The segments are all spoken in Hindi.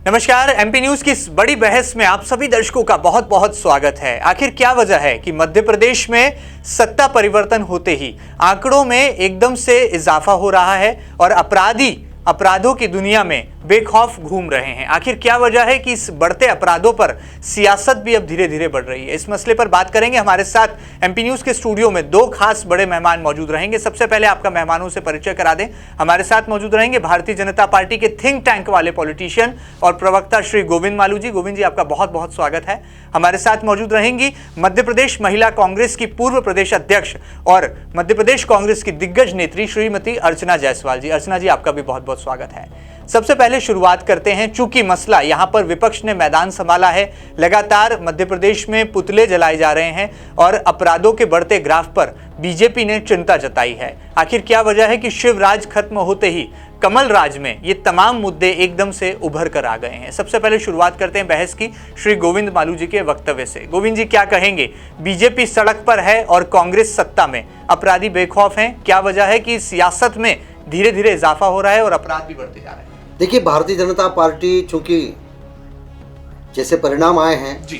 नमस्कार। एमपी न्यूज की इस बड़ी बहस में आप सभी दर्शकों का बहुत बहुत स्वागत है। आखिर क्या वजह है कि मध्य प्रदेश में सत्ता परिवर्तन होते ही आंकड़ों में एकदम से इजाफा हो रहा है और अपराधों की दुनिया में बेखौफ घूम रहे हैं। आखिर क्या वजह है कि इस बढ़ते अपराधों पर सियासत भी अब धीरे धीरे बढ़ रही है? इस मसले पर बात करेंगे। हमारे साथ एमपी न्यूज के स्टूडियो में दो खास बड़े मेहमान मौजूद रहेंगे। सबसे पहले आपका मेहमानों से परिचय करा दें। हमारे साथ मौजूद रहेंगे भारतीय जनता पार्टी के थिंक टैंक वाले पॉलिटिशियन और प्रवक्ता श्री गोविंद मालू जी। गोविंद जी, आपका बहुत बहुत स्वागत है। हमारे साथ मौजूद रहेंगी मध्य प्रदेश महिला कांग्रेस की पूर्व प्रदेश अध्यक्ष और मध्य प्रदेश कांग्रेस की दिग्गज नेत्री श्रीमती अर्चना जायसवाल जी। अर्चना जी, आपका भी बहुत बहुत स्वागत है। सबसे पहले शुरुआत करते हैं। चूंकि मसला यहां पर विपक्ष ने मैदान संभाला है, लगातार मध्य प्रदेश में पुतले जलाए जा रहे हैं और अपराधों के बढ़ते ग्राफ पर बीजेपी ने चिंता जताई है। आखिर क्या वजह है कि शिवराज खत्म होते ही कमल राज में ये तमाम मुद्दे एकदम से उभर कर आ गए हैं? सबसे पहले शुरुआत करते हैं बहस की श्री गोविंद मालू जी के वक्तव्य से। गोविंद जी, क्या कहेंगे? बीजेपी सड़क पर है और कांग्रेस सत्ता में, अपराधी बेखौफ हैं। क्या वजह है कि सियासत में धीरे धीरे इजाफा हो रहा है और अपराध भी बढ़ते जा रहे हैं? देखिए, भारतीय जनता पार्टी चूंकि जैसे परिणाम आए हैं जी,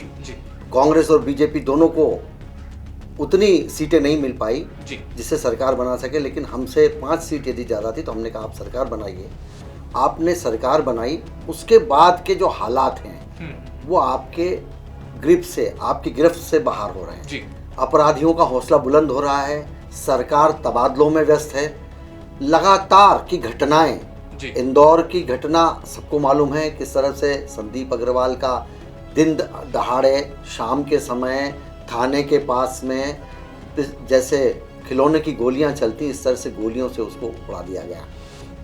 कांग्रेस और बीजेपी दोनों को उतनी सीटें नहीं मिल पाई जिससे सरकार बना सके। लेकिन हमसे 5 सीट यदि ज़्यादा थी तो हमने कहा आप सरकार बनाइए। आपने सरकार बनाई, उसके बाद के जो हालात हैं वो आपके ग्रिप से, आपकी गिरफ्त से बाहर हो रहे हैं। अपराधियों का हौसला बुलंद हो रहा है, सरकार तबादलों में व्यस्त है। लगातार की घटनाएं, इंदौर की घटना सबको मालूम है किस तरह से संदीप अग्रवाल का दिन दहाड़े शाम के समय थाने के पास में जैसे खिलौने की गोलियां चलती, इस तरह से गोलियों से उसको उड़ा दिया गया।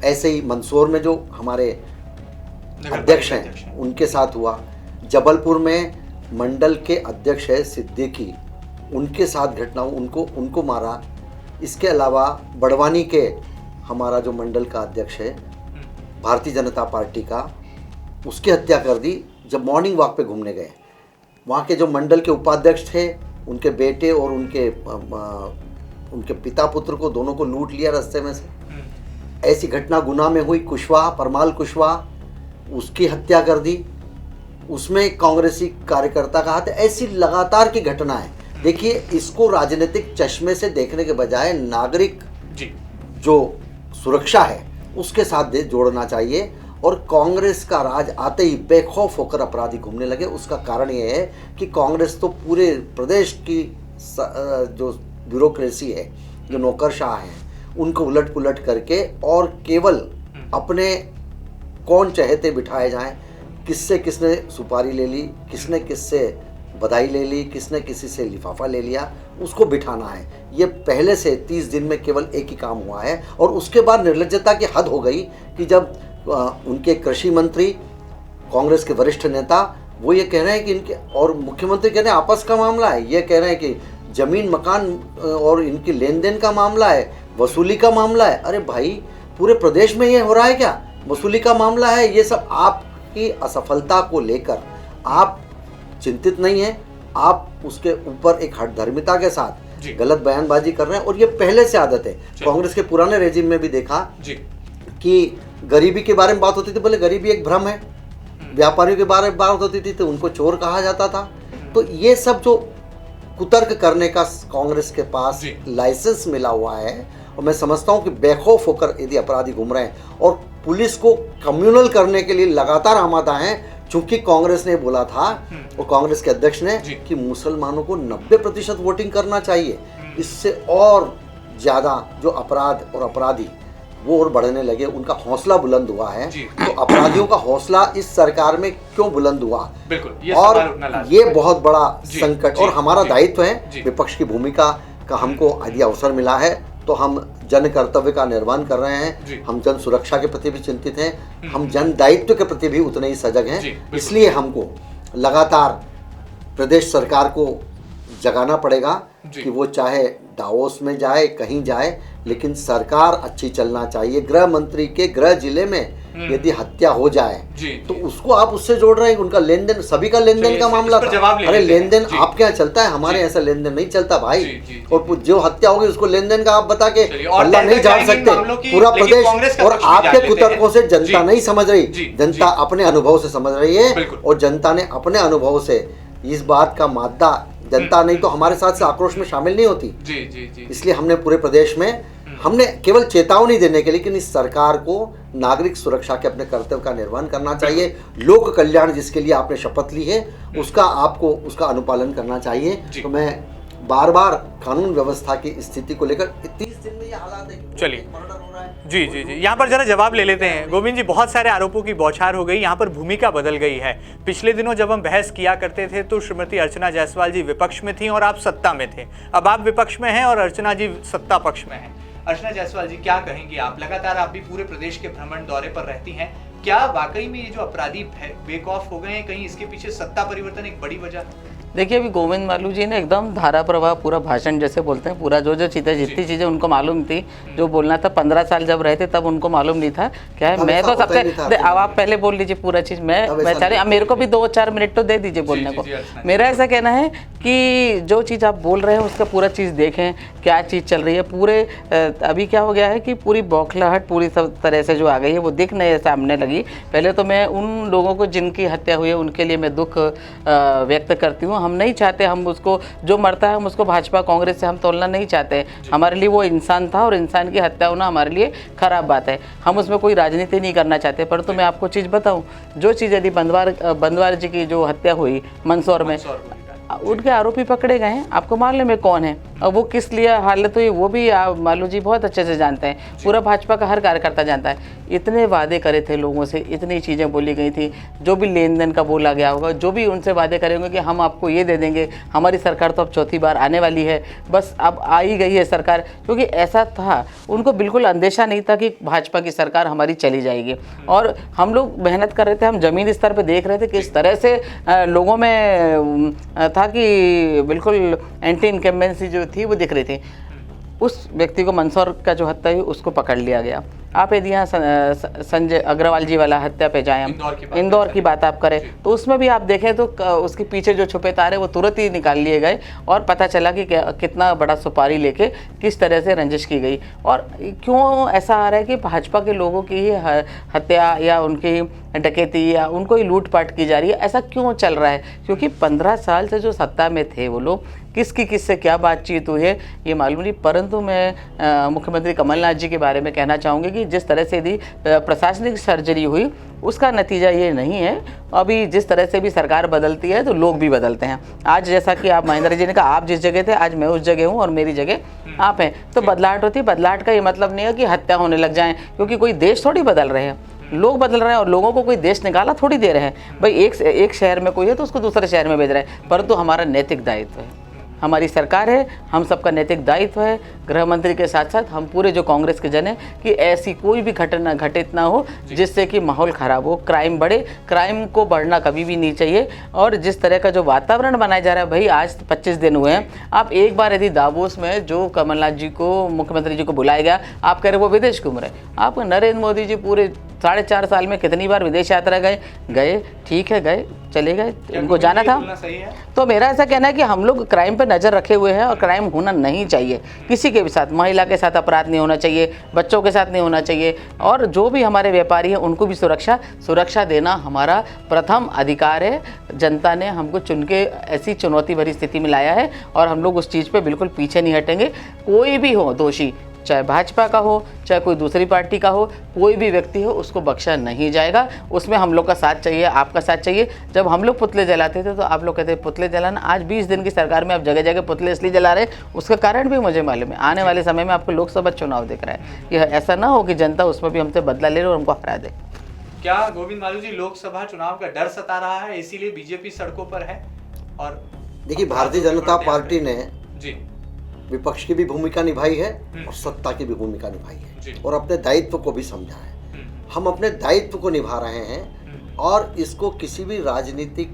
ऐसे ही मंदसौर में जो हमारे अध्यक्ष हैं उनके साथ हुआ। जबलपुर में मंडल के अध्यक्ष है सिद्दीकी, उनके साथ घटना, उनको मारा। इसके अलावा बड़वानी के हमारा जो मंडल का अध्यक्ष है भारतीय जनता पार्टी का, उसकी हत्या कर दी जब मॉर्निंग वॉक पे घूमने गए। वहाँ के जो मंडल के उपाध्यक्ष थे, उनके बेटे और उनके पिता पुत्र को, दोनों को लूट लिया रास्ते में से। ऐसी घटना गुना में हुई। कुशवाहा, परमाल कुशवाहा, उसकी हत्या कर दी, उसमें कांग्रेसी कार्यकर्ता का हाथ। ऐसी लगातार की घटना है। देखिए, इसको राजनीतिक चश्मे से देखने के बजाय नागरिक जो सुरक्षा है उसके साथ जोड़ना चाहिए। और कांग्रेस का राज आते ही बेखौफ होकर अपराधी घूमने लगे। उसका कारण ये है कि कांग्रेस तो पूरे प्रदेश की जो ब्यूरोक्रेसी है, जो नौकरशाह हैं, उनको उलट पुलट करके और केवल अपने कौन चहेते बिठाए जाएं, किसने सुपारी ले ली, किसने किससे बधाई ले ली, किसने किसी से लिफाफा ले लिया, उसको बिठाना है। ये पहले से 30 दिन में केवल एक ही काम हुआ है। और उसके बाद निर्लज्जता की हद हो गई कि जब उनके कृषि मंत्री, कांग्रेस के वरिष्ठ नेता, वो ये कह रहे हैं कि इनके और मुख्यमंत्री कह रहे हैं आपस का मामला है, ये कह रहे हैं कि जमीन मकान और इनकी लेन देन का मामला है, वसूली का मामला है। अरे भाई, पूरे प्रदेश में ये हो रहा है क्या? वसूली का मामला है। ये सब आपकी असफलता को लेकर आप चिंतित नहीं है, आप उसके ऊपर एक हठधर्मिता के साथ गलत बयानबाजी कर रहे हैं। और ये पहले से आदत है। कांग्रेस के पुराने रेजिम में भी देखा कि गरीबी के बारे में बात होती थी, बोले गरीबी एक भ्रम है। व्यापारियों के बारे में बात होती थी तो उनको चोर कहा जाता था। तो ये सब जो कुतर्क करने का कांग्रेस के पास लाइसेंस मिला हुआ है, और मैं समझता हूँ कि बेखौफ होकर यदि अपराधी घूम रहे हैं और पुलिस को कम्युनल करने के लिए लगातार आमादा हैं। चूंकि कांग्रेस ने बोला था और कांग्रेस के अध्यक्ष ने कि मुसलमानों को 90% वोटिंग करना चाहिए, इससे और ज्यादा जो अपराध और अपराधी वो और बढ़ने लगे, उनका हौसला बुलंद हुआ है। तो अपराधियों का हौसला इस सरकार में क्यों बुलंद हुआ? बिल्कुल, और ये बहुत बड़ा संकट और हमारा दायित्व है। विपक्ष की भूमिका का हमको यदि अवसर मिला है तो हम जन कर्तव्य का निर्वहन कर रहे हैं। हम जन सुरक्षा के प्रति भी चिंतित हैं, हम जन दायित्व के प्रति भी उतने ही सजग हैं। इसलिए हमको लगातार प्रदेश सरकार को जगाना पड़ेगा कि वो चाहे दावोस में जाए, कहीं जाए, लेकिन सरकार अच्छी चलना चाहिए। गृह मंत्री के गृह जिले में यदि हत्या हो जाए जी, तो उसको आप उससे जोड़ रहे हैं, उनका लेन देन, सभी का लेन देन का मामला था। अरे लेन देन आपके यहाँ चलता है, हमारे ऐसा लेन देन नहीं चलता भाई। और जो हत्या होगी उसको लेन देन का आप बता के पल्ला नहीं झाड़ सकते पूरा प्रदेश। और आपके कुतर्कों से जनता नहीं समझ रही, जनता अपने अनुभव से समझ रही है, और जनता ने अपने अनुभव से इस बात का मादा, जनता नहीं तो हमारे साथ से आक्रोश में शामिल नहीं होती। इसलिए हमने पूरे प्रदेश में, हमने केवल चेतावनी देने के लिए, लेकिन इस सरकार को नागरिक सुरक्षा के अपने कर्तव्य का निर्वहन करना चाहिए। लोक कल्याण जिसके लिए आपने शपथ ली है उसका आपको उसका अनुपालन करना चाहिए। तो मैं बार बार कानून व्यवस्था की स्थिति को लेकर 30 दिन में ये हालात है, चलिए मर्डर हो रहा है। जी, यहाँ पर जरा जवाब ले लेते हैं। गोविंद जी, बहुत सारे आरोपों की बौछार हो गई, यहाँ पर भूमिका बदल गई है। पिछले दिनों जब हम बहस किया करते थे तो श्रीमती अर्चना जायसवाल जी विपक्ष में थी और आप सत्ता में थे। अब आप विपक्ष में हैं और अर्चना जी सत्ता पक्ष में हैं। अर्चना जायसवाल जी, क्या कहेंगी आप? लगातार आप भी पूरे प्रदेश के भ्रमण दौरे पर रहती हैं, क्या वाकई में ये जो अपराधी बेक ऑफ हो गए हैं, कहीं इसके पीछे सत्ता परिवर्तन एक बड़ी वजह है? देखिए, अभी गोविंद मालू जी ने एकदम धारा प्रवाह पूरा भाषण जैसे बोलते हैं, पूरा जो चीज़ें जितनी चीज़ें उनको मालूम थी, जो बोलना था 15 साल जब रहे थे तब उनको मालूम नहीं था। क्या है, मैं तो सबसे, अब आप पहले बोल लीजिए पूरा चीज़, मैं चाह रही, अब मेरे को भी 2-4 मिनट तो दे दीजिए बोलने को। मेरा ऐसा कहना है कि जो चीज़ आप बोल रहे हैं उसका पूरा चीज़ देखें, क्या चीज़ चल रही है। पूरे अभी क्या हो गया है कि पूरी बौखलाहट पूरी सब तरह से जो आ गई है वो दिखने सामने लगी। पहले तो मैं उन लोगों को जिनकी हत्या हुई है उनके लिए मैं दुख व्यक्त करती हूँ। हम नहीं चाहते, हम उसको जो मरता है हम उसको भाजपा कांग्रेस से हम तोलना नहीं चाहते। हमारे लिए वो इंसान था और इंसान की हत्या होना हमारे लिए खराब बात है। हम उसमें कोई राजनीति नहीं करना चाहते। पर तो मैं आपको चीज़ बताऊं, जो चीज़ यदि बंदवार जी की जो हत्या हुई मंदसौर में, उनके आरोपी पकड़े गए हैं, आपको मालूम है कौन है और वो किस लिए हालत हुई, वो भी मालू जी बहुत अच्छे से जानते हैं। पूरा भाजपा का हर कार्यकर्ता जानता है। इतने वादे करे थे लोगों से, इतनी चीज़ें बोली गई थी, जो भी लेन देन का बोला गया होगा, जो भी उनसे वादे करे होंगे कि हम आपको ये दे देंगे। हमारी सरकार तो अब चौथी बार आने वाली है, बस अब आ ही गई है सरकार, क्योंकि ऐसा था, उनको बिल्कुल अंदेशा नहीं था कि भाजपा की सरकार हमारी चली जाएगी। और हम लोग मेहनत कर रहे थे, हम ज़मीनी स्तर पर देख रहे थे कि इस तरह से लोगों में था कि बिल्कुल एंटी इनकम्बेंसी जो थी वो दिख रही थी। उस व्यक्ति को, मंदसौर का जो हत्या हुई उसको पकड़ लिया गया। आप यदि यहाँ संजय अग्रवाल जी वाला हत्या पे जाएं, इंदौर की बात आप करें तो उसमें भी आप देखें तो उसके पीछे जो छुपे तारे वो तुरंत ही निकाल लिए गए और पता चला कि कितना बड़ा सुपारी लेके किस तरह से रंजिश की गई। और क्यों ऐसा आ रहा है कि भाजपा के लोगों की ही हत्या या उनकी डकैती या उनको ही लूटपाट की जा रही है, ऐसा क्यों चल रहा है? क्योंकि 15 साल से जो सत्ता में थे वो लोग, किससे क्या बातचीत हुई है ये मालूम नहीं। परंतु मैं मुख्यमंत्री कमलनाथ जी के बारे में कहना चाहूँगी कि जिस तरह से यदि प्रशासनिक सर्जरी हुई उसका नतीजा ये नहीं है। अभी जिस तरह से भी सरकार बदलती है तो लोग भी बदलते हैं। आज जैसा कि आप महेंद्र जी ने कहा, आप जिस जगह थे आज मैं उस जगह हूँ और मेरी जगह आप हैं, तो बदलाहट होती है। बदलाहट का ये मतलब नहीं है कि हत्या होने लग जाए, क्योंकि कोई देश थोड़ी बदल रहे हैं, लोग बदल रहे हैं और लोगों को कोई देश निकाला थोड़ी दे रहे हैं। भाई एक शहर में कोई है तो उसको दूसरे शहर में भेज रहे हैं, परंतु हमारा नैतिक दायित्व है, हमारी सरकार है, हम सबका नैतिक दायित्व है, गृह मंत्री के साथ साथ हम पूरे जो कांग्रेस के जन हैं, कि ऐसी कोई भी घटना घटित ना हो जिससे कि माहौल ख़राब हो, क्राइम बढ़े। क्राइम को बढ़ना कभी भी नहीं चाहिए। और जिस तरह का जो वातावरण बनाया जा रहा है, भाई आज 25 दिन हुए हैं, आप एक बार यदि दावोस में जो कमलनाथ जी को, मुख्यमंत्री जी को बुलाया गया, आप कह रहे वो विदेश घूम रहे। आप नरेंद्र मोदी जी पूरे 4.5 साल में कितनी बार विदेश यात्रा गए, ठीक है, गए, चले गए, उनको जाना था। तो मेरा ऐसा कहना है कि हम लोग क्राइम पे नज़र रखे हुए हैं और क्राइम होना नहीं चाहिए किसी के भी साथ। महिला के साथ अपराध नहीं होना चाहिए, बच्चों के साथ नहीं होना चाहिए, और जो भी हमारे व्यापारी हैं उनको भी सुरक्षा देना हमारा प्रथम अधिकार है। जनता ने हमको चुन के ऐसी चुनौती भरी स्थिति में लाया है और हम लोग उस चीज़ पर बिल्कुल पीछे नहीं हटेंगे। कोई भी हो दोषी, चाहे भाजपा का हो चाहे कोई दूसरी पार्टी का हो, कोई भी व्यक्ति हो, उसको बख्शा नहीं जाएगा। उसमें हम लोग का साथ चाहिए, आपका साथ चाहिए। जब हम लोग पुतले जलाते थे तो आप लोग कहते पुतले जलाना, आज 20 दिन की सरकार में आप जगह जगह पुतले इसलिए जला रहे हैं, उसका कारण भी मुझे मालूम है। आने वाले समय में आपको लोकसभा चुनाव दिख रहा है, कि ऐसा ना हो कि जनता उसमें भी हमसे बदला ले और हमको हरा दे। क्या गोविंद मालू जी लोकसभा चुनाव का डर सता रहा है, इसीलिए बीजेपी सड़कों पर है? और देखिए, भारतीय जनता पार्टी ने जी विपक्ष की भी भूमिका निभाई है और सत्ता की भी भूमिका निभाई है और अपने दायित्व को भी समझा है। हम अपने दायित्व को निभा रहे हैं और इसको किसी भी राजनीतिक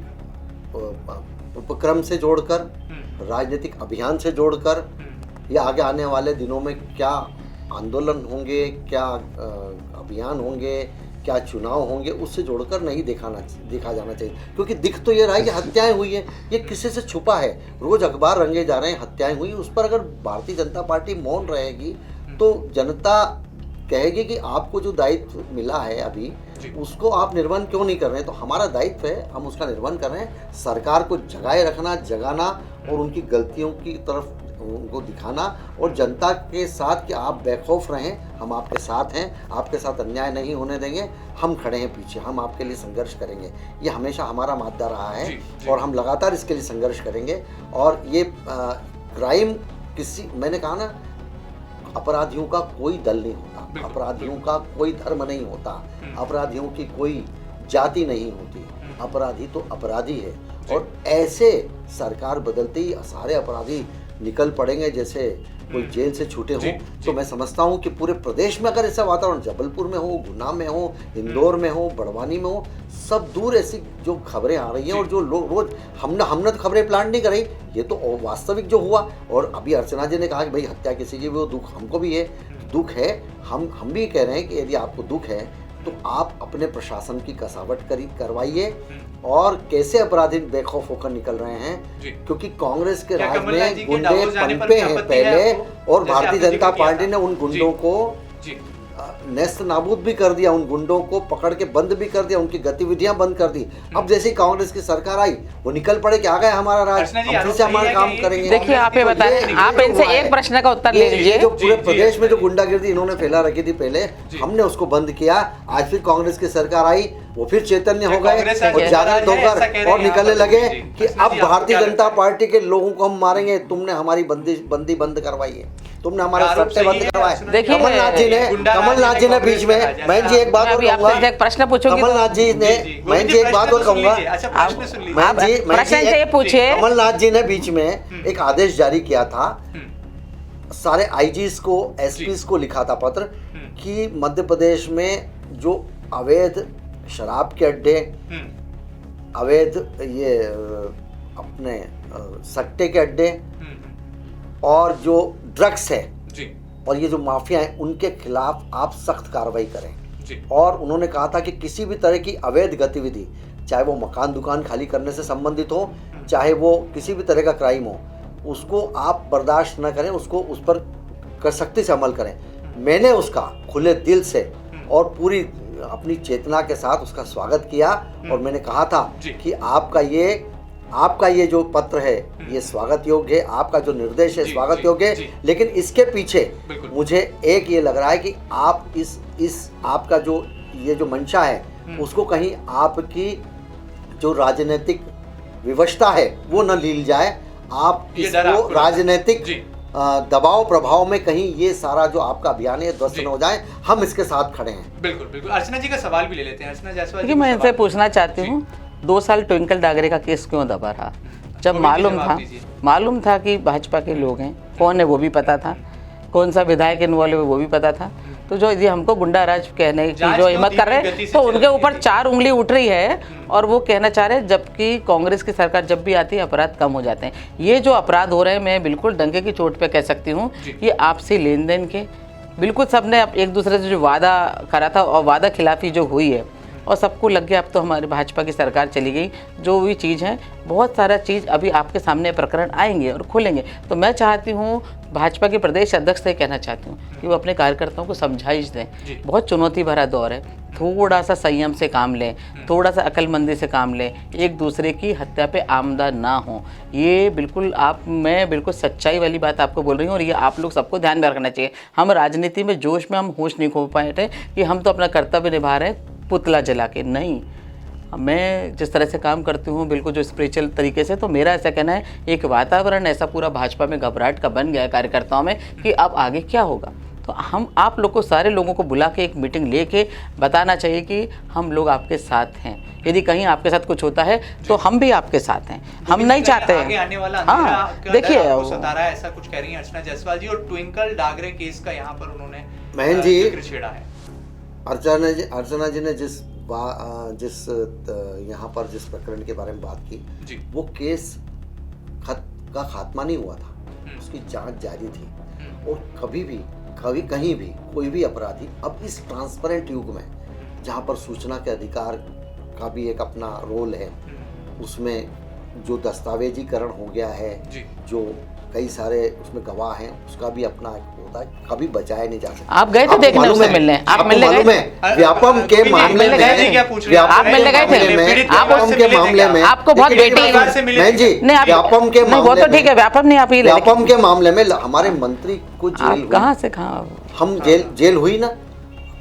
उपक्रम से जोड़कर, राजनीतिक अभियान से जोड़कर, या आगे आने वाले दिनों में क्या आंदोलन होंगे, क्या अभियान होंगे, क्या चुनाव होंगे उससे जोड़कर नहीं देखा जाना चाहिए, क्योंकि दिख तो ये रहा है कि हत्याएं हुई हैं, ये किसी से छुपा है, रोज अखबार रंगे जा रहे हैं हत्याएं हुई। उस पर अगर भारतीय जनता पार्टी मौन रहेगी तो जनता कहेगी कि आपको जो दायित्व मिला है अभी उसको आप निर्वहन क्यों नहीं कर रहे हैं। तो हमारा दायित्व है, हम उसका निर्वहन कर रहे हैं। सरकार को जगाए रखना, जगाना और उनकी गलतियों की तरफ उनको दिखाना और जनता के साथ कि आप बेखौफ रहें, हम आपके साथ हैं, आपके साथ अन्याय नहीं होने देंगे, हम खड़े हैं पीछे, हम आपके लिए संघर्ष करेंगे। ये हमेशा हमारा मादा रहा है और हम लगातार इसके लिए संघर्ष करेंगे। और ये क्राइम मैंने कहा ना, अपराधियों का कोई दल नहीं होता, अपराधियों का कोई धर्म नहीं होता, अपराधियों की कोई जाति नहीं होती, अपराधी तो अपराधी है। और ऐसे सरकार बदलते ही सारे अपराधी निकल पड़ेंगे जैसे कोई जेल से छूटे हों। तो मैं समझता हूँ कि पूरे प्रदेश में अगर ऐसा वातावरण, जबलपुर में हो, गुना में हो, इंदौर में हो, बड़वानी में हो, सब दूर ऐसी जो खबरें आ रही हैं और जो लोग रोज हमने तो खबरें प्लान नहीं कराई, ये तो वास्तविक जो हुआ। और अभी अर्चना जी ने कहा कि भाई हत्या किसी की, वो दुख हमको भी है, दुख है। हम भी कह रहे हैं कि यदि आपको दुख है तो आप अपने प्रशासन की कसावट करवाइए और कैसे अपराधी बेखौफ होकर निकल रहे हैं, क्योंकि कांग्रेस के राज में गुंडे पनपे हैं पहले और भारतीय जनता पार्टी ने उन गुंडों को नेस्त नाबूद भी कर दिया, उन गुंडों को पकड़ के बंद भी कर दिया, उनकी गतिविधियां बंद कर दी। अब जैसे कांग्रेस की सरकार आई वो निकल पड़े कि आ गए हमारा राज, हम फिर से हमारा काम करेंगे। देखिए आप ये बताएं, आप इनसे एक प्रश्न का उत्तर ले लीजिए। जो पूरे प्रदेश में जो गुंडागिर्दी इन्होंने फैला रखी थी पहले, हमने उसको बंद किया। आज फिर कांग्रेस की सरकार आई, वो फिर चैतन्य हो गए और जागृत होकर और निकलने लगे कि अब भारतीय जनता पार्टी के लोगों को हम मारेंगे, तुमने हमारी बंदी बंद करवाई है, तुमने हमारे सट्टे बंद करवाए। कमलनाथ जी ने बीच में, मैं जी एक बात और कहूंगा, प्रश्न पूछूंगी, कमलनाथ जी ने, मैं जी एक बात और कहूंगा, कमलनाथ जी ने बीच में एक आदेश जारी किया था, सारे आईजीज को, एसपीज को लिखा था पत्र कि मध्य प्रदेश में जो अवैध शराब के अड्डे, अवैध ये अपने सट्टे के अड्डे और जो ड्रग्स है और ये जो माफिया है, उनके खिलाफ आप सख्त कार्रवाई करें। और उन्होंने कहा था कि किसी भी तरह की अवैध गतिविधि, चाहे वो मकान दुकान खाली करने से संबंधित हो, चाहे वो किसी भी तरह का क्राइम हो, उसको आप बर्दाश्त न करें, उसको उस पर सख्ती से अमल करें। मैंने उसका खुले दिल से और पूरी अपनी चेतना के साथ उसका स्वागत किया और मैंने कहा था कि आपका ये जो पत्र है ये स्वागत योग्य है, आपका जो निर्देश है स्वागत योग्य है, लेकिन इसके पीछे मुझे एक ये लग रहा है कि आप इस आपका जो ये जो मंशा है उसको कहीं आपकी जो राजनीतिक विवशता है वो न लील जाए, आप इसको राजनीतिक दबाव प्रभाव में कहीं ये सारा जो आपका अभियान है ध्वस्त न हो जाए। हम इसके साथ खड़े हैं। बिल्कुल बिल्कुल। अर्चना जी का सवाल भी ले लेते हैं। अर्चना जायसवाल जी, मैं इनसे पूछना चाहती हूँ, 2 साल ट्विंकल डागरे का केस क्यों दबा रहा? जब मालूम था कि भाजपा के लोग हैं, कौन है वो भी पता था, कौन सा विधायक इन्वॉल्व है वो भी पता था, तो जो ये हमको गुंडा राज कहने की जो हिम्मत कर रहे हैं, तो उनके ऊपर 4 उंगली उठ रही है और वो कहना चाह रहे हैं जबकि कांग्रेस की सरकार जब भी आती है अपराध कम हो जाते हैं। ये जो अपराध हो रहे हैं, मैं बिल्कुल डंके की चोट पे कह सकती हूँ, ये आपसी लेन देन के बिल्कुल सबने एक दूसरे से जो वादा करा था और वादा खिलाफी जो हुई है और सबको लग गया अब तो हमारी भाजपा की सरकार चली गई, जो भी चीज़ है, बहुत सारा चीज़ अभी आपके सामने प्रकरण आएंगे और खुलेंगे। तो मैं चाहती हूँ, भाजपा के प्रदेश अध्यक्ष से कहना चाहती हूँ कि वो अपने कार्यकर्ताओं को समझाइश दें। बहुत चुनौती भरा दौर है, थोड़ा सा संयम से काम लें, थोड़ा सा अक्लमंदी से काम लें, एक दूसरे की हत्या पे आमदा ना हो। ये बिल्कुल मैं बिल्कुल सच्चाई वाली बात आपको बोल रही हूँ और ये आप लोग सबको ध्यान में रखना चाहिए। हम राजनीति में जोश में हम होश नहीं खो पाए थे कि हम तो अपना कर्तव्य निभा रहे हैं पुतला जला के, नहीं। मैं जिस तरह से काम करती हूँ बिल्कुल जो स्पिरिचुअल तरीके से, तो मेरा ऐसा कहना है एक वातावरण ऐसा पूरा भाजपा में घबराहट का बन गया है कार्यकर्ताओं में कि अब आगे क्या होगा। तो हम आप लोग को, सारे लोगों को बुला के एक मीटिंग लेके बताना चाहिए कि हम लोग आपके साथ हैं, यदि कहीं आपके साथ कुछ होता है तो हम भी आपके साथ हैं, हम नहीं चाहते हैं। आने वाला देखिए ऐसा कुछ कह रही है अर्चना जायसवाल जी, और ट्विंकल डागरे केस का यहाँ पर उन्होंने महन जी छेड़ा है। अर्चना जी ने जिस यहाँ पर जिस प्रकरण के बारे में बात की, वो केस का खात्मा नहीं हुआ था, उसकी जांच जारी थी। और कभी कहीं भी कोई भी अपराधी अब इस ट्रांसपेरेंट युग में जहाँ पर सूचना के अधिकार का भी एक अपना रोल है, उसमें जो दस्तावेजीकरण हो गया है, जो कई सारे उसमें गवाह हैं, उसका भी अपना होता है, कभी बचाया नहीं जा सकता। आप गए थे देखने उससे मिलने? आप मिलने गए? व्यापम के मामले में आप मिलने गए थे? व्यापम के मामले में आपको बहुत बेटी नहीं जी, व्यापम के नहीं, वो तो ठीक है, व्यापम नहीं, आप ही व्यापम के मामले में हमारे मंत्री को जेल हुई। कहाँ से कहाँ हम जेल हुई ना,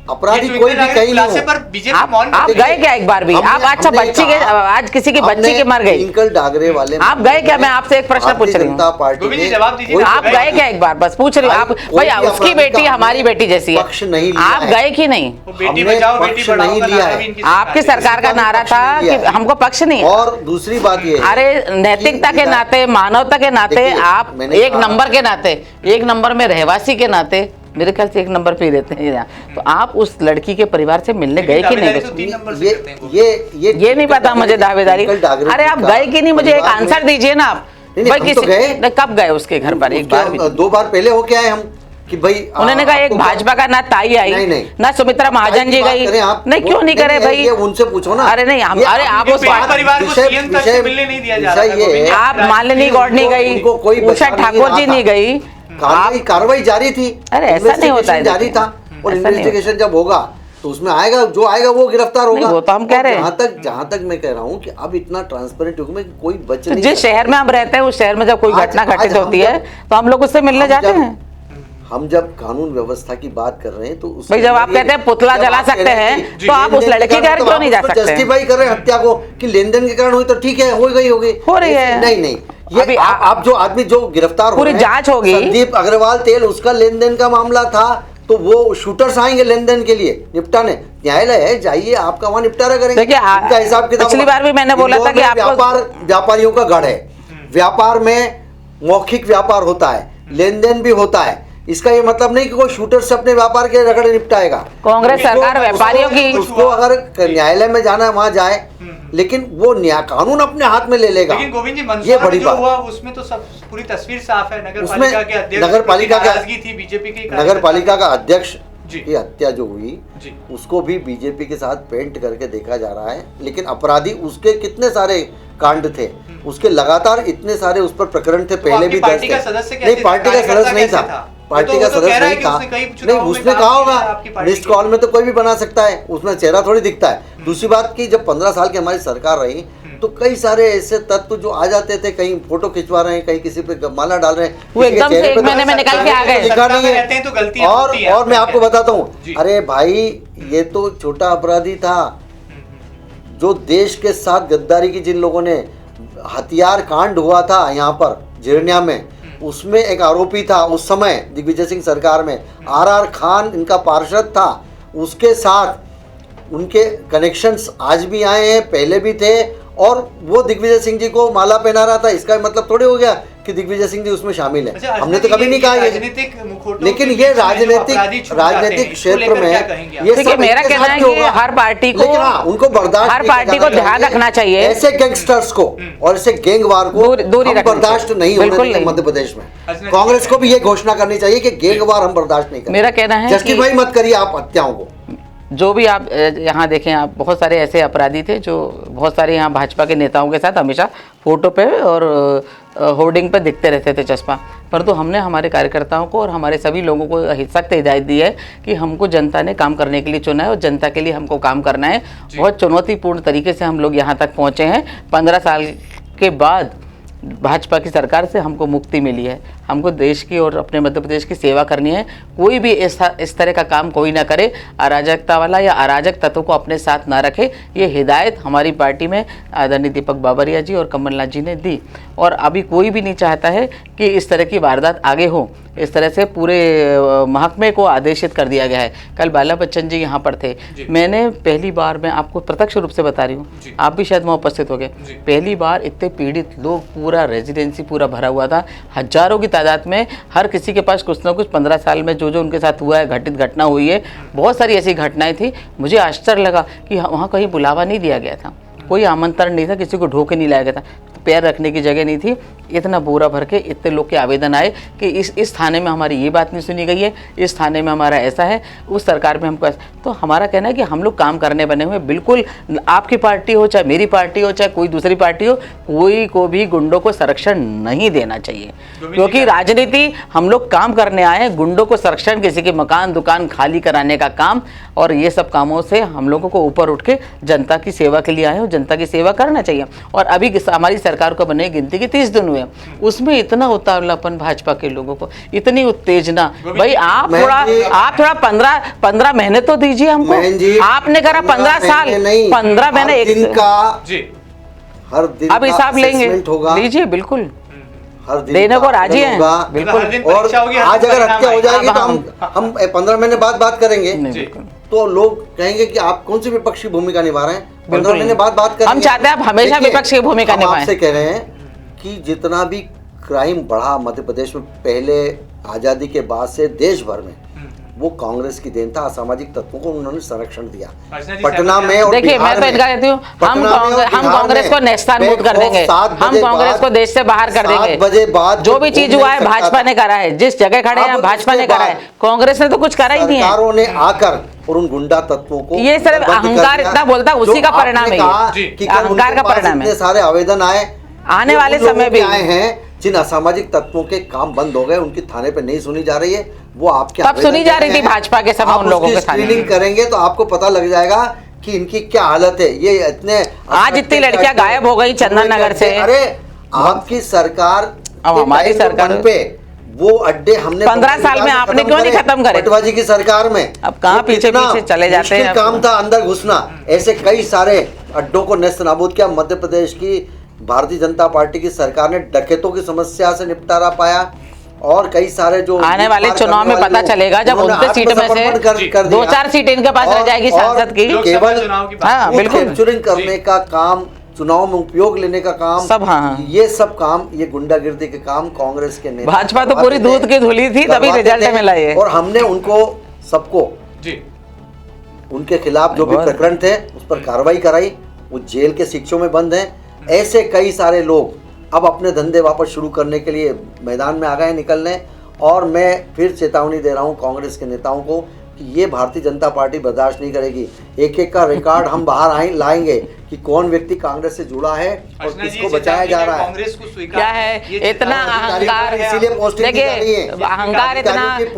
अपराधी कोई भी कहीं नहीं हो। आप गए क्या एक बार भी? आप अच्छा बच्ची के, आज किसी की बच्ची के मर गई, ट्विंकल डागरे वाले आप गए क्या? मैं आपसे एक प्रश्न पूछ रही हूँ, आप गए क्या एक बार? बस पूछ रही हूँ आप भाई, उसकी बेटी हमारी बेटी जैसी है, पक्ष नहीं, आप गए कि नहीं? हमने पक्ष नहीं लिया है। आपकी सरकार का नारा था कि हमको पक्ष नहीं। और दूसरी बात ये, अरे नैतिकता के नाते, मानवता के नाते, आप एक नंबर के नाते, एक नंबर में रहवासी के नाते, मेरे ख्याल से एक नंबर पे रहते हैं यहाँ, तो आप उस लड़की के परिवार से मिलने गए कि नहीं? ये नहीं पता मुझे दावेदारी। अरे आप गए कि नहीं, मुझे एक आंसर दीजिए ना आप। भाई किसी कब गए उसके घर पर? एक बार, 2 बार पहले होके आए हम कि भाई उन्होंने कहा एक भाजपा का ना ताई आई, ना सुमित्रा महाजन जी गई, नहीं क्यों नहीं करे भाई? उनसे पूछो ना। अरे नहीं, अरे आप उस परिवार को सीएम तक से मिलने नहीं दिया जा रहा। आप मालिनी गौड़ नहीं गई, उषा ठाकुर जी नहीं गई, कार्रवाई जारी थी। अरे ऐसा नहीं होता है, जारी था, और इन्वेस्टिगेशन जब होगा तो उसमें आएगा, जो आएगा वो गिरफ्तार होगा। वो तो हम कह रहे हैं। जहाँ तक मैं कह रहा हूँ कि अब इतना ट्रांसपेरेंट युग में कोई बच नहीं। जिस शहर में हम रहते हैं उस शहर में जब कोई घटना घटित होती है तो हम लोग उससे मिलने जाते हैं। हम जब कानून व्यवस्था की बात कर रहे हैं तो भाई जब आप कहते हैं पुतला जला सकते हैं तो आप उस लड़के के घर क्यों नहीं जा सकते? जस्टिफाई कर रहे हैं हत्या को कि लेन देन के कारण हुई, तो ठीक है, हो गई होगी, हो रही है। नहीं ये आप जो आदमी जो गिरफ्तार पूरी जांच होगी। संदीप अग्रवाल तेल, उसका लेन देन का मामला था, तो वो शूटर्स आएंगे लेन देन के लिए निपटाने, न्यायालय है, जाइए, आपका वहां निपटारा करेंगे। देखिए हिसाब किताब, पिछली बार भी मैंने बोला था कि आपको व्यापारियों का गढ़ है, व्यापार में मौखिक व्यापार होता है, लेन देन भी होता है। इसका ये मतलब नहीं कि कोई शूटर से अपने व्यापार के रगड़े निपटाएगा। कांग्रेस सरकार व्यापारियों की, उसको अगर न्यायालय में जाना है वहां जाए, लेकिन वो कानून अपने हाथ में ले लेगा। लेकिन गोविंद जी, ये बड़ी बात हुआ, उसमें तो सब पूरी तस्वीर साफ है। नगर पालिका के अध्यक्ष थी, बीजेपी के नगर पालिका का अध्यक्ष की हत्या जो हुई, उसको भी बीजेपी के साथ पेंट करके देखा जा रहा है। लेकिन अपराधी उसके कितने सारे कांड थे, उसके लगातार इतने सारे उस पर प्रकरण थे, पहले भी दर्ज थे। नहीं, पार्टी का सदस्य नहीं था, पार्टी का सदस्य नहीं था। नहीं, उसने कहा होगा, लिस्ट कॉल में तो कोई भी बना सकता है, उसमें चेहरा थोड़ी दिखता है। दूसरी बात की जब 15 साल की हमारी सरकार रही तो कई सारे ऐसे तत्व जो आ जाते थे, कहीं फोटो खिंचवा रहे हैं, कहीं किसी पे माला डाल रहे हैं, वो एकदम से एक महीने में निकल के आ गए, लिखा नहीं है। और मैं आपको बताता हूँ, अरे भाई ये तो छोटा अपराधी था, जो देश के साथ गद्दारी की, जिन लोगों ने हथियार कांड हुआ था यहाँ पर जिरनिया में, उसमें एक आरोपी था उस समय दिग्विजय सिंह सरकार में, RR खान इनका पार्षद था, उसके साथ उनके कनेक्शंस आज भी आए हैं, पहले भी थे, और वो दिग्विजय सिंह जी को माला पहना रहा था। इसका मतलब थोड़ी हो गया कि दिग्विजय सिंह जी उसमें शामिल है। हमने तो कभी नहीं कहा ये, लेकिन ये राजनीतिक क्षेत्र में ये सब, मेरा कहना है कि हर पार्टी को, उनको बर्दाश्त, हर पार्टी को ध्यान रखना चाहिए, ऐसे गैंगस्टर्स को और ऐसे गैंगवार को दूरी बर्दाश्त नहीं होने मध्य प्रदेश में। कांग्रेस को भी ये घोषणा करनी चाहिए कि गैंगवार हम बर्दाश्त नहीं करेंगे। मेरा कहना है जस्टिफाई मत करिए आप हत्याओं को। जो भी आप यहाँ देखें, आप बहुत सारे ऐसे अपराधी थे जो बहुत सारे यहाँ भाजपा के नेताओं के साथ हमेशा फोटो पे और होर्डिंग पे दिखते रहते थे चश्मा, परंतु हमने हमारे कार्यकर्ताओं को और हमारे सभी लोगों को सख्त हिदायत दी है कि हमको जनता ने काम करने के लिए चुना है और जनता के लिए हमको काम करना है। बहुत चुनौतीपूर्ण तरीके से हम लोग यहाँ तक पहुँचे हैं। 15 साल के बाद भाजपा की सरकार से हमको मुक्ति मिली है, हमको देश की और अपने मध्य प्रदेश की सेवा करनी है। कोई भी इस तरह का काम कोई ना करे, अराजकता वाला या अराजक तत्व को अपने साथ ना रखे। ये हिदायत हमारी पार्टी में आदरणीय दीपक बाबरिया जी और कमलनाथ जी ने दी, और अभी कोई भी नहीं चाहता है कि इस तरह की वारदात आगे हो। इस तरह से पूरे महकमे को आदेशित कर दिया गया है। कल बाला बच्चन जी यहाँ पर थे, मैंने पहली बार, मैं आपको प्रत्यक्ष रूप से बता रही हूँ, आप भी शायद वहाँ उपस्थित हो गए, पहली बार इतने पीड़ित लोग, पूरा रेजिडेंसी पूरा भरा हुआ था, हजारों की तादाद में, हर किसी के पास कुछ ना कुछ 15 साल में जो उनके साथ हुआ है, घटित घटना हुई है, बहुत सारी ऐसी घटनाएं थी। मुझे आश्चर्य लगा कि वहाँ कहीं बुलावा नहीं दिया गया था, कोई आमंत्रण नहीं था, किसी को ढोके नहीं लाया गया था। पैर रखने की जगह नहीं थी। इतना बोरा भर के इतने लोग के आवेदन आए कि इस थाने में हमारी ये बात नहीं सुनी गई है, इस थाने में हमारा ऐसा है, उस सरकार में हमको तो हमारा कहना है कि हम लोग काम करने बने हुए, बिल्कुल आपकी पार्टी हो चाहे मेरी पार्टी हो चाहे कोई दूसरी पार्टी हो, कोई को भी गुंडों को संरक्षण नहीं देना चाहिए, क्योंकि राजनीति हम लोग काम करने आए हैं। गुंडों को संरक्षण, किसी के मकान दुकान खाली कराने का काम और ये सब कामों से हम लोगों को ऊपर उठ के जनता की सेवा के लिए आए हो, जनता की सेवा करना चाहिए। और अभी हमारी सरकार को बने गिनती के 30 दिन हुए, उसमें इतना उतावलापन भाजपा के लोगों को, इतनी उत्तेजना। भाई आप थोड़ा 15 महीने तो दीजिए हमको। आपने करा 15 साल, 15 महीने एक हर दिन अब हिसाब लेंगे, लीजिए बिल्कुल, देने को राजी हैं बिल्कुल। और आज अगर हत्या हो जाएगी तो हम 15 महीने बाद बात करेंगे, तो लोग कहेंगे कि आप कौन सी विपक्षी भूमिका निभा रहे हैं। 15 महीने बाद बात करेंगे। हम चाहते हैं आप हमेशा विपक्ष की भूमिका निभाएं। आपसे कह रहे हैं कि जितना भी क्राइम बढ़ा मध्य प्रदेश में पहले आजादी के बाद से देश भर में, वो कांग्रेस की देन था। असामाजिक तत्वों को उन्होंने संरक्षण दिया। पटना में और देखिए, मैं तो इनका कहती हूँ, हम कांग्रेस को नेस्तानाबूद कर देंगे, हम कांग्रेस को देश से बाहर कर देंगे। 7 बजे बाद जो भी चीज हुआ है भाजपा ने करा है, जिस जगह खड़े हैं भाजपा ने करा है, कांग्रेस ने तो कुछ करा ही नहीं है। सरकारों ने आकर और उन गुंडा तत्वों को, ये सिर्फ अहंकार इतना बोलता है, उसी का परिणाम है, अहंकार का परिणाम है। इतने सारे आवेदन आए, आने वाले समय भी आए हैं जिन असामाजिक तत्वों के काम बंद हो गए, उनकी थाने पे नहीं सुनी जा रही है, वो आपके तब सुनी जा रही थी भाजपा के समय उन लोगों के थाने। स्क्रीनिंग करेंगे तो आपको पता लग जाएगा कि इनकी क्या हालत है। ये इतने आज इतनी लड़कियां गायब हो गई चंदन नगर से। अरे आपकी सरकार, अब हमारी सरकार पे वो अड्डे हमने 15 साल में आपने क्यों नहीं खत्म करे? पटवा जी की सरकार में अब कहाँ पीछे पीछे चले जाते हैं। काम था अंदर घुसना, ऐसे कई सारे अड्डों को नेस्त नाबूद किया। मध्य प्रदेश की भारतीय जनता पार्टी की सरकार ने डकैतों की समस्या से निपटारा पाया और कई सारे जो आने वाले चुनाव में पता चलेगा, जब 29 सीट में से 2-4 सीट इनके पास रह जाएगी सांसद की, केवल हाँ बिल्कुल कैप्चरिंग करने का काम, चुनाव में उपयोग लेने का काम, सब हाँ, ये सब काम, ये गुंडागिर्दी के काम कांग्रेस के नेता, भाजपा तो पूरी दूध की धुली थी, तभी रिजल्ट मिला ये। और हमने उनको सबको उनके खिलाफ जो भी प्रकरण थे उस पर कार्रवाई कराई, वो जेल के शिक्षों में बंद हैं। ऐसे कई सारे लोग अब अपने धंधे वापस शुरू करने के लिए मैदान में आ गए निकलने। और मैं फिर चेतावनी दे रहा हूं कांग्रेस के नेताओं को कि ये भारतीय जनता पार्टी बर्दाश्त नहीं करेगी। एक एक का रिकॉर्ड हम बाहर लाएंगे कि कौन व्यक्ति कांग्रेस से जुड़ा है और किसको बचाया जा रहा है। कांग्रेस को स्वीकार क्या है इतना अहंकार, इसीलिए पोस्टिंग देखिए अहंकार,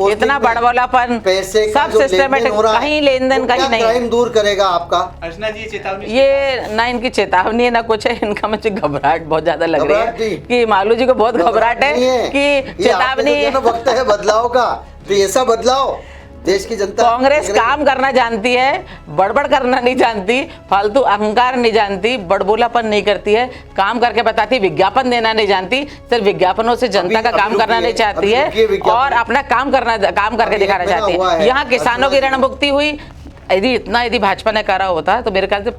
इतना बड़बोलापन, सब सिस्टमेटिक, कहीं लेन देन कहीं नहीं। क्राइम दूर करेगा आपका? अर्चना जी चेतावनी, ये ना इनकी चेतावनी है ना कुछ है, इनका मुझे घबराहट बहुत ज्यादा लग रही है कि मालू जी को बहुत घबराहट है कि चेतावनी वक्त है बदलाव का। तो ऐसा बदलाव देश की जनता, कांग्रेस काम करना जानती है, बड़बड़ करना नहीं जानती, फालतू अहंकार नहीं जानती, बड़बोलापन नहीं करती है, काम करके बताती, विज्ञापन देना नहीं जानती, सिर्फ विज्ञापनों से जनता का काम करना नहीं चाहती है और अपना काम करके दिखाना चाहती है। यहाँ किसानों की रणमुक्ति हुई, यदि भाजपा ने करा होता तो मेरे ख्याल से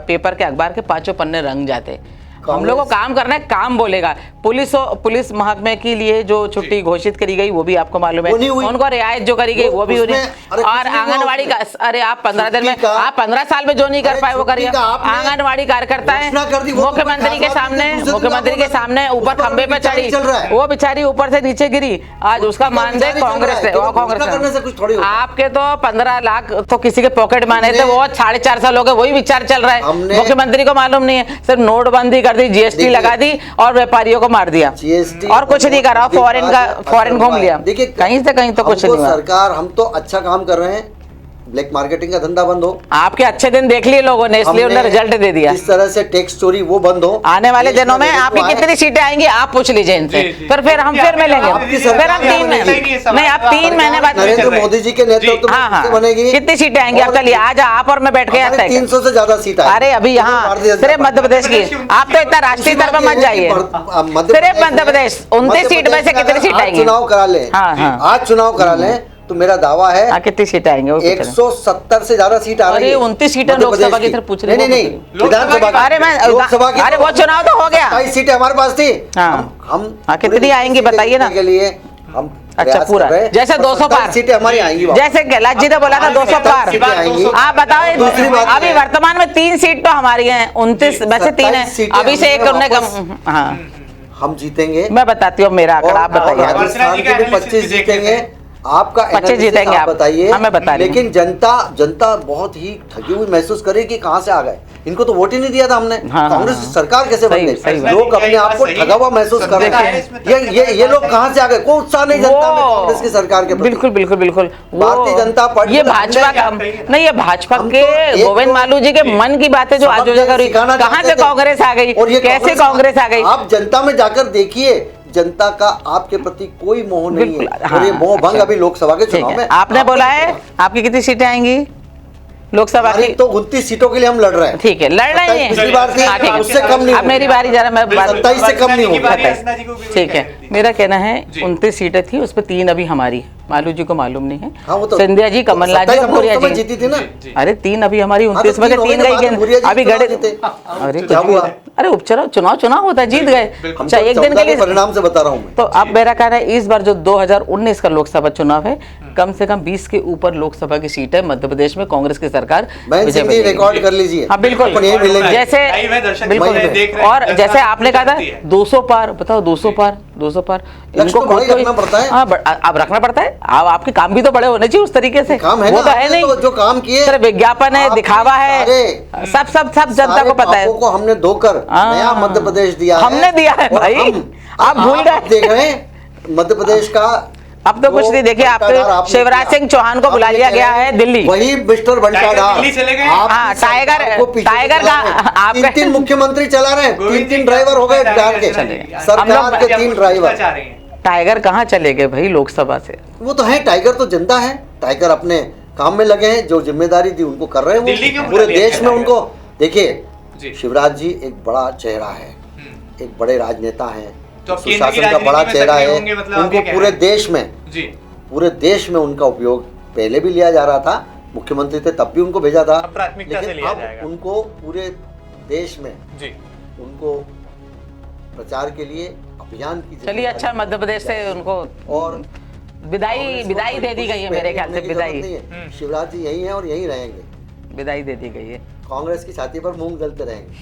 पेपर के अखबार के 5 पन्ने रंग जाते। हम लोगों को काम करना है, काम बोलेगा। पुलिस महकमे के लिए जो छुट्टी घोषित करी गई वो भी आपको मालूम है, उनको रियायत जो करी गई वो भी हुई। और आंगनवाड़ी का, अरे आप 15 दिन में, आप 15 साल में जो नहीं कर पाए वो करिए। आंगनवाड़ी कार्यकर्ता है, मुख्यमंत्री के सामने ऊपर खंबे पे चढ़ी, वो बेचारी ऊपर से नीचे गिरी, आज उसका मानदेय कांग्रेस है। आपके तो 15 लाख तो किसी के पॉकेट माने थे, वो 450 लोग है, वही विचार चल रहा है। मुख्यमंत्री को मालूम नहीं है, सिर्फ नोटबंदी कर दी, जीएसटी लगा दी और व्यापारियों को मार दिया, जीएसटी और कुछ नहीं करा। फॉरेन घूम लिया, देखिए कहीं से कहीं तो कुछ नहीं हुआ। सरकार, हम तो अच्छा काम कर रहे हैं, ब्लैक मार्केटिंग का धंधा बंद हो। आपके अच्छे दिन देख लिए लोगों ने, इसलिए उन्होंने रिजल्ट दे दिया। इस तरह से टैक्स चोरी वो बंद हो। आने वाले दिनों में आपकी कितनी सीटें आएंगी आप पूछ लीजिए इनसे, फिर हम फिर मिलेंगे। फिर हम 3 महीने नहीं, आप 3 महीने बाद नरेंद्र मोदी जी के नेतृत्व में बनेगी। कितनी सीटें आएंगी आप? चलिए आज आप और मैं बैठ के 300 से ज्यादा सीट। अरे अभी यहाँ सिर्फ मध्य प्रदेश की, आप तो इतना राष्ट्रीय स्तर पर मत जाइए, सिर्फ मध्य प्रदेश 29 सीट में से कितनी सीट आएंगी? चुनाव करा ले, आज चुनाव करा ले तो मेरा दावा है कितनी सीट आएंगे? 170 से ज्यादा सीट आ रही है। 29 सीटें लोकसभा की तरफ पूछ रहे हैं। नहीं, विधानसभा की। अरे वो चुनाव तो हो गया, 22 सीटें हमारे पास थी। हम कितनी आएंगी बताइए ना। के लिए हम प्रयास पूरा कर रहे हैं। जैसे और 200 27 पार सीटें हमारी आएंगी वापस। जैसे कैलाश जी ने बोला था 200 पार। सीटें आएंगी। आप बताओ दूसरी बात अभी है, वर्तमान में 3 सीट तो हमारी हैं, 29 वैसे 3 है, 27 सीटें अभी से एक हमने उन्होंने वापस- कम। हाँ हम जीतेंगे मैं बताती हूँ मेरा आंकड़ा, आप और बताइए। राजस्थान के भी 25 जीतेंगे। आपका 25 analysis जीतेंगे आप। बताइए। हाँ, मैं बता रही हूँ। लेकिन जनता बहुत ही ठगी हुई महसूस करे कि कहां से आ गए, इनको तो वोट ही नहीं दिया था हमने। हाँ, कांग्रेस हाँ, सरकार कैसे बन सही- गई? सही बात। लोग अपने आप को ठगा हुआ महसूस कर रहे हैं। ये लोग कहां से आ गए? कोई उत्साह नहीं जनता में कांग्रेस की सरकार के प्रति। बिल्कुल बिल्कुल बिल्कुल भारतीय जनता पार्टी ये में भाजपा का नहीं, ये भाजपा हम के तो एक गोविंद तो- मालू जी के मन की बातें जो आज जगह रही, सिखाना कहाँ चाहते से थे। कांग्रेस आ गई, और ये कैसे कांग्रेस आ गई? आप जनता में जाकर देखिए, जनता का आपके प्रति कोई मोह नहीं है। बिल्कुल, और ये हाँ, मोह भंग अच्छा। अभी लोकसभा के ठीक चुनाव है, में आपने बोला है आपकी कितनी सीटें आएंगी लोकसभा हमारी की? तो 29 सीटों के लिए हम लड़ रहे हैं। ठीक है, लड़ रहे 27 हैं। पिछली बार थी, हाँ, ठीक है। उससे कम नहीं अब मेरी बारी, जरा मैं बात 27 से कम नहीं होगा। ठीक है, मेरा कहना है 29 सीटें थी, उसमें 3 अभी हमारी है। मालू जी को मालूम नहीं है, हाँ, वो तो- सिंधिया जी, कमलनाथ जी 27 और हमने भूरिया उस समय जी। जीती थी ना। अरे 3 अभी हमारी, 29 में से 3 गई बाद में भूरिया जी अभी चुनाव गड़े। जीते। अरे क्या कुछ भी- हुआ? अरे उपचुनाव चुनाव होता है, जीत गए। हम अच्छा, तो एक दिन 14 के लिए परिणाम से बता रहा हूँ मैं। तो अब मेरा कहना है इस बार जो 2019 का लोकसभा चुनाव है, कम से कम 20 के ऊपर लोकसभा की सीट है मध्य प्रदेश में, कांग्रेस की सरकार बहन विजय सिंह जी बनेगी। रिकॉर्ड कर लीजिए। हाँ बिल्कुल, अपन यही मिलेंगे। जैसे लाइव है, दर्शक बिल्कुल लाइव है, देख रहे हैं, और जनता जैसे आपने कहा था जानती है। 200 पार, बताओ 200 पार, 200 पार लक्ष्य तो बड़ा ही रखना पड़ता है। हाँ अब रखना पड़ता है। अब आपके काम भी तो बड़े होने चाहिए उस तरीके से। काम है वो ना, तो है आपने नहीं, तो जो काम किए, सिर्फ विज्ञापन है, आपने दिखावा है, सारे- सब जनता सारे को पता है। पापों को हमने धोकर हाँ। नया मध्य प्रदेश दिया है। हमने दिया है और भाई। आप भूल गए। देख रहे हैं मध्य प्रदेश का। अब तो कुछ जो नहीं, देखिए आप बंटाधार तो आपने शिवराज किया। सिंह चौहान को आप बुला ये लिया कह गया रहे हैं, है दिल्ली। वही मिस्टर बंटाधार। दिल्ली चले गए। आपकी हाँ, सरकार टाइगर- को पीछे टाइगर चला का- रहे हैं। आपका- 3 मुख्यमंत्री चला रहे हैं, गोविंद 3 जी ड्राइवर हो गए क्या बिहार के। चले गए? सरकार के 3 ड्राइवर। टाइगर कहाँ चले गए भाई लोकसभा से? वो तो है, टाइगर तो जनता है। टाइगर अपने काम में लगे हैं, जो जिम्मेदारी दी उनको कर रहे दिल्ली हैं क्यों वो बुला पूरे लिया देश गया में। टाइगर? उनको देखिए, जी। शिवराज जी एक बड़ा चेहरा है, एक बड़े राजनेता हैं, तो अब केंद्र की सुशासन का राजनीति बड़ा में चेहरा सक्रिय है। होंगे, मतलब आप उनको ये कह पूरे रहे हैं? देश में, जी, पूरे देश में उनका उपयोग पहले भी लिया जा रहा था। मुख्यमंत्री थे तब भी उनको भेजा था, अब प्राथमिकता से लेकिन लिया अब जाएगा। उनको पूरे देश में जी, उनको प्रचार के लिए अभियान की चलिए, अच्छा, मध्य प्रदेश से उनको और विदाई दे दी गई है मेरे ख्याल से। विदाई शिवराज जी यही हैं और यहीं रहेंगे। विदाई दे दी गई है। कांग्रेस की छाती पर मूंग दलते रहेंगे।